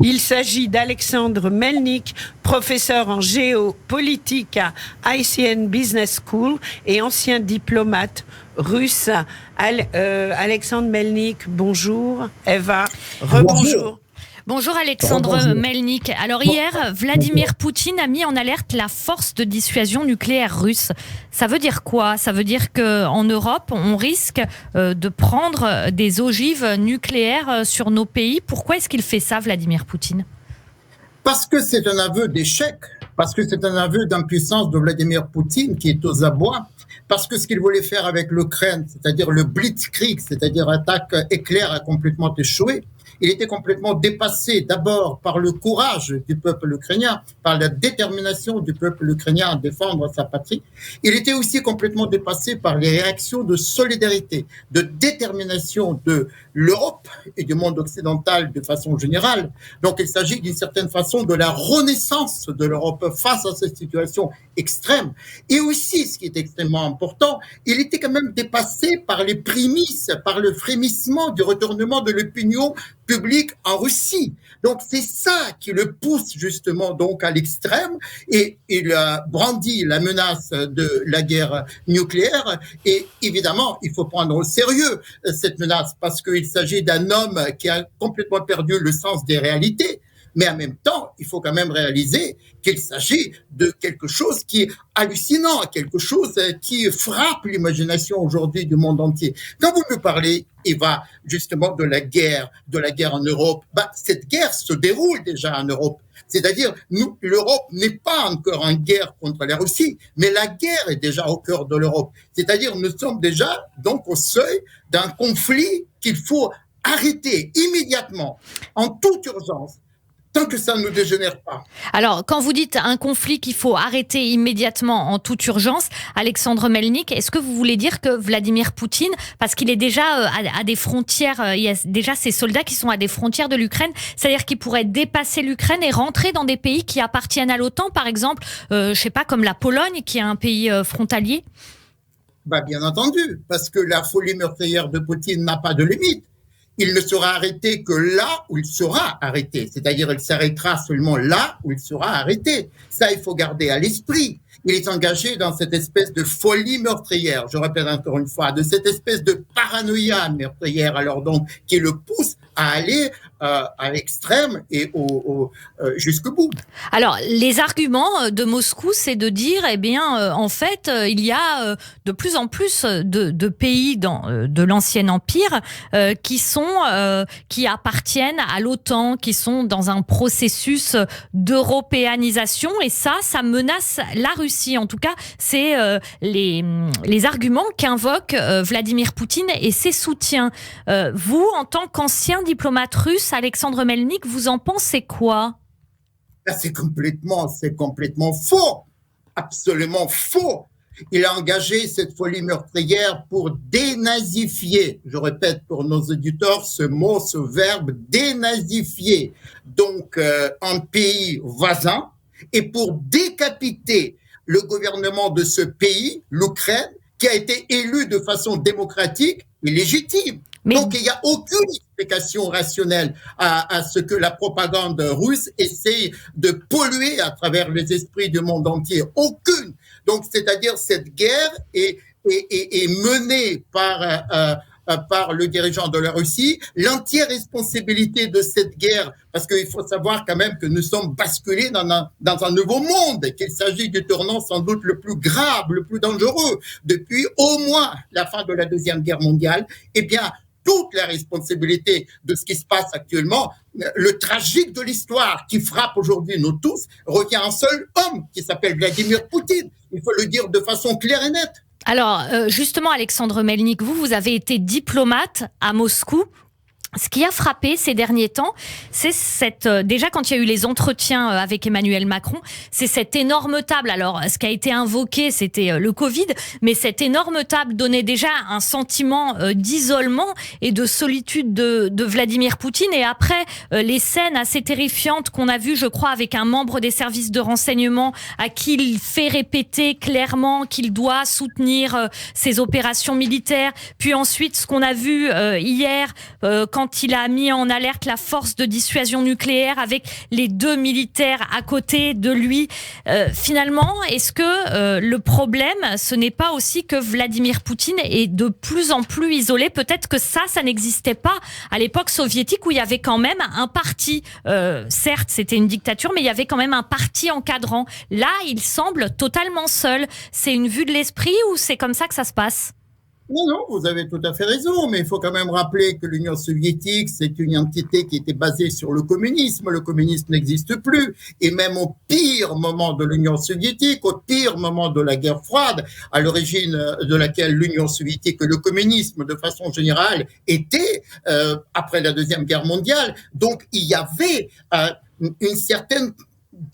Il s'agit d'Alexandre Melnik, professeur en géopolitique à ICN Business School et ancien diplomate russe. Alexandre Melnik, bonjour. Eva, rebonjour. Bonjour Alexandre Melnik. Alors hier, Vladimir Poutine a mis en alerte la force de dissuasion nucléaire russe. Ça veut dire quoi ? Ça veut dire qu'en Europe, on risque de prendre des ogives nucléaires sur nos pays. Pourquoi est-ce qu'il fait ça, Vladimir Poutine ? Parce que c'est un aveu d'échec, parce que c'est un aveu d'impuissance de Vladimir Poutine qui est aux abois, parce que ce qu'il voulait faire avec l'Ukraine, c'est-à-dire le blitzkrieg, c'est-à-dire attaque éclair, a complètement échoué. Il était complètement dépassé d'abord par le courage du peuple ukrainien, par la détermination du peuple ukrainien à défendre sa patrie. Il était aussi complètement dépassé par les réactions de solidarité, de détermination de l'Europe et du monde occidental de façon générale. Donc il s'agit d'une certaine façon de la renaissance de l'Europe face à cette situation extrême. Et aussi, ce qui est extrêmement important, il était quand même dépassé par les prémices, par le frémissement du retournement de l'opinion public en Russie. Donc c'est ça qui le pousse justement donc à l'extrême, et il brandit la menace de la guerre nucléaire. Et évidemment, il faut prendre au sérieux cette menace parce qu'il s'agit d'un homme qui a complètement perdu le sens des réalités. Mais en même temps, il faut quand même réaliser qu'il s'agit de quelque chose qui est hallucinant, quelque chose qui frappe l'imagination aujourd'hui du monde entier. Quand vous me parlez, Eva, justement de la guerre en Europe, cette guerre se déroule déjà en Europe. C'est-à-dire, l'Europe n'est pas encore en guerre contre la Russie, mais la guerre est déjà au cœur de l'Europe. C'est-à-dire, nous sommes déjà donc au seuil d'un conflit qu'il faut arrêter immédiatement, en toute urgence, tant que ça ne dégénère pas. Alors, quand vous dites un conflit qu'il faut arrêter immédiatement en toute urgence, Alexandre Melnik, est-ce que vous voulez dire que Vladimir Poutine, parce qu'il est déjà à des frontières, il y a déjà ces soldats qui sont à des frontières de l'Ukraine, c'est-à-dire qu'il pourrait dépasser l'Ukraine et rentrer dans des pays qui appartiennent à l'OTAN, par exemple, je sais pas, comme la Pologne, qui est un pays frontalier ? Bien entendu, parce que la folie meurtrière de Poutine n'a pas de limite. Il ne sera arrêté que là où il sera arrêté. C'est-à-dire, il s'arrêtera seulement là où il sera arrêté. Ça, il faut garder à l'esprit. Il est engagé dans cette espèce de folie meurtrière, je répète encore une fois, de cette espèce de paranoïa meurtrière, alors donc, qui le pousse à aller à l'extrême et jusqu'au bout. Alors, les arguments de Moscou, c'est de dire, en fait, il y a de plus en plus de pays de l'ancien empire qui appartiennent à l'OTAN, qui sont dans un processus d'européanisation, et ça menace la Russie. En tout cas, c'est les arguments qu'invoque Vladimir Poutine et ses soutiens. Vous, en tant qu'ancien diplomate russe, Alexandre Melnik, vous en pensez quoi ? C'est complètement faux, absolument faux. Il a engagé cette folie meurtrière pour dénazifier, je répète pour nos auditeurs ce mot, ce verbe, dénazifier, donc un pays voisin, et pour décapiter le gouvernement de ce pays, l'Ukraine, qui a été élu de façon démocratique et légitime. Donc, il n'y a aucune explication rationnelle à ce que la propagande russe essaie de polluer à travers les esprits du monde entier. Aucune. Donc, c'est-à-dire, cette guerre est menée par le dirigeant de la Russie. L'entière responsabilité de cette guerre, parce qu'il faut savoir quand même que nous sommes basculés dans un nouveau monde, qu'il s'agit du tournant sans doute le plus grave, le plus dangereux, depuis au moins la fin de la Deuxième Guerre mondiale. Toute la responsabilité de ce qui se passe actuellement, le tragique de l'histoire qui frappe aujourd'hui nous tous, revient à un seul homme qui s'appelle Vladimir Poutine. Il faut le dire de façon claire et nette. Alors, justement, Alexandre Melnik, vous avez été diplomate à Moscou. Ce qui a frappé ces derniers temps, c'est déjà quand il y a eu les entretiens avec Emmanuel Macron, c'est cette énorme table. Alors, ce qui a été invoqué, c'était le Covid, mais cette énorme table donnait déjà un sentiment d'isolement et de solitude de Vladimir Poutine. Et après, les scènes assez terrifiantes qu'on a vues, je crois, avec un membre des services de renseignement à qui il fait répéter clairement qu'il doit soutenir ses opérations militaires. Puis ensuite, ce qu'on a vu hier, quand quand il a mis en alerte la force de dissuasion nucléaire avec les 2 militaires à côté de lui. Finalement, est-ce que le problème, ce n'est pas aussi que Vladimir Poutine est de plus en plus isolé? Peut-être que ça n'existait pas à l'époque soviétique où il y avait quand même un parti. Certes, c'était une dictature, mais il y avait quand même un parti encadrant. Là, il semble totalement seul. C'est une vue de l'esprit ou c'est comme ça que ça se passe? Non, vous avez tout à fait raison, mais il faut quand même rappeler que l'Union soviétique, c'est une entité qui était basée sur le communisme. Le communisme n'existe plus. Et même au pire moment de l'Union soviétique, au pire moment de la guerre froide, à l'origine de laquelle l'Union soviétique et le communisme, de façon générale, étaient après la Deuxième Guerre mondiale. Donc, il y avait une certaine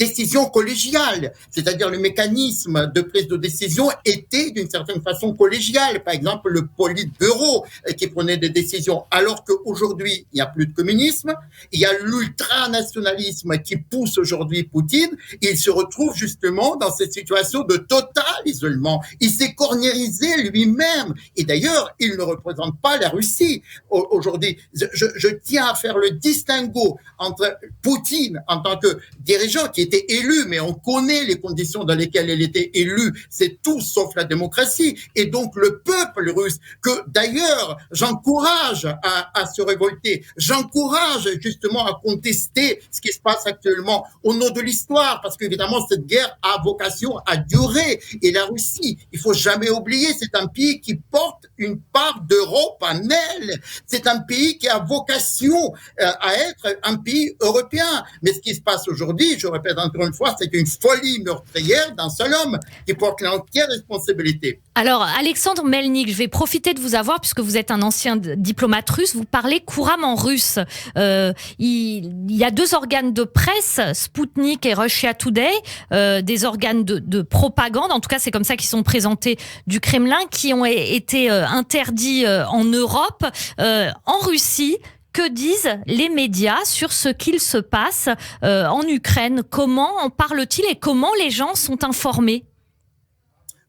décision collégiale, c'est-à-dire le mécanisme de prise de décision était d'une certaine façon collégial. Par exemple, le Politburo qui prenait des décisions, alors qu'aujourd'hui, il n'y a plus de communisme, il y a l'ultranationalisme qui pousse aujourd'hui Poutine, et il se retrouve justement dans cette situation de total isolement. Il s'est cornérisé lui-même, et d'ailleurs, il ne représente pas la Russie aujourd'hui. Je tiens à faire le distinguo entre Poutine en tant que dirigeant qui était élu, mais on connaît les conditions dans lesquelles il était élu, c'est tout sauf la démocratie, et donc le peuple russe, que d'ailleurs j'encourage à se révolter, j'encourage justement à contester ce qui se passe actuellement au nom de l'histoire, parce qu'évidemment cette guerre a vocation à durer, et la Russie, il faut jamais oublier, c'est un pays qui porte une part d'Europe en elle, c'est un pays qui a vocation à être un pays européen, mais ce qui se passe aujourd'hui, je répète encore une fois, c'est une folie meurtrière d'un seul homme qui porte l'entière responsabilité. Alors, Alexandre Melnik, je vais profiter de vous avoir, puisque vous êtes un ancien diplomate russe, vous parlez couramment russe. Il y a 2 organes de presse, Sputnik et Russia Today, des organes de propagande, en tout cas c'est comme ça qu'ils sont présentés du Kremlin, qui ont été interdits en Europe. En Russie, que disent les médias sur ce qu'il se passe en Ukraine? Comment en parle-t-il et comment les gens sont informés?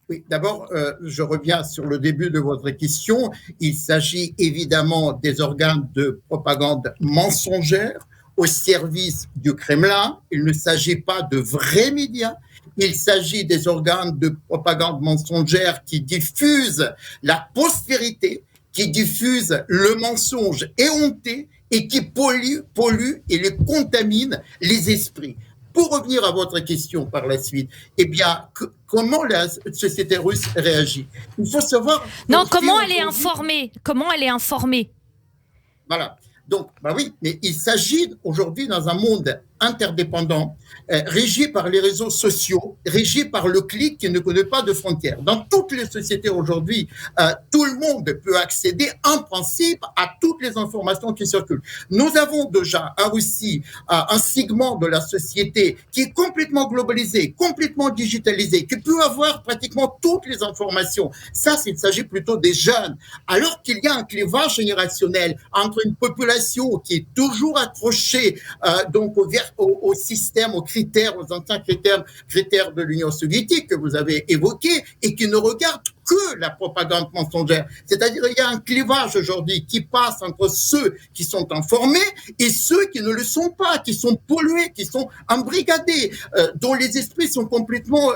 Oui, d'abord, je reviens sur le début de votre question. Il s'agit évidemment des organes de propagande mensongère au service du Kremlin. Il ne s'agit pas de vrais médias. Il s'agit des organes de propagande mensongère qui diffusent la postérité, qui diffusent le mensonge éhonté et qui polluent et les contaminent les esprits. Pour revenir à votre question par la suite, eh bien, comment la société russe réagit? Il faut savoir... Non, comment elle est informée? Comment elle est informée? Voilà. Donc, bah oui, mais il s'agit aujourd'hui dans un monde interdépendant, régi par les réseaux sociaux, régi par le clic qui ne connaît pas de frontières. Dans toutes les sociétés aujourd'hui, tout le monde peut accéder en principe à toutes les informations qui circulent. Nous avons déjà en Russie un segment de la société qui est complètement globalisé, complètement digitalisé, qui peut avoir pratiquement toutes les informations. Ça, il s'agit plutôt des jeunes. Alors qu'il y a un clivage générationnel entre une population qui est toujours accrochée donc au système, aux critères, aux anciens critères de l'Union soviétique que vous avez évoqués et qui ne regardent que la propagande mensongère. C'est-à-dire il y a un clivage aujourd'hui qui passe entre ceux qui sont informés et ceux qui ne le sont pas, qui sont pollués, qui sont embrigadés, dont les esprits sont complètement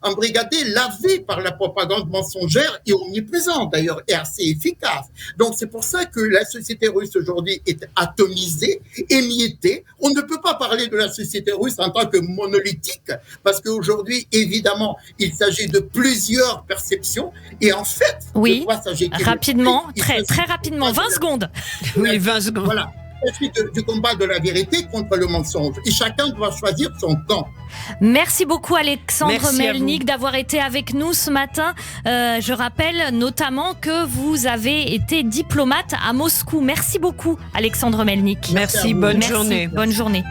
embrigadés, lavés par la propagande mensongère et omniprésente d'ailleurs, et assez efficace. Donc c'est pour ça que la société russe aujourd'hui est atomisée, émiettée. On ne peut pas parler de la société russe en tant que monolithique, parce qu'aujourd'hui, évidemment, il s'agit de plusieurs perceptions. Et en fait, oui, rapidement, très rapidement, 20 secondes. Oui, 20 secondes. Voilà. Du combat de la vérité contre le mensonge. Et chacun doit choisir son camp. Merci beaucoup Alexandre Melnik d'avoir été avec nous ce matin. Je rappelle notamment que vous avez été diplomate à Moscou. Merci beaucoup Alexandre Melnik. Merci, bonne journée. Bonne journée.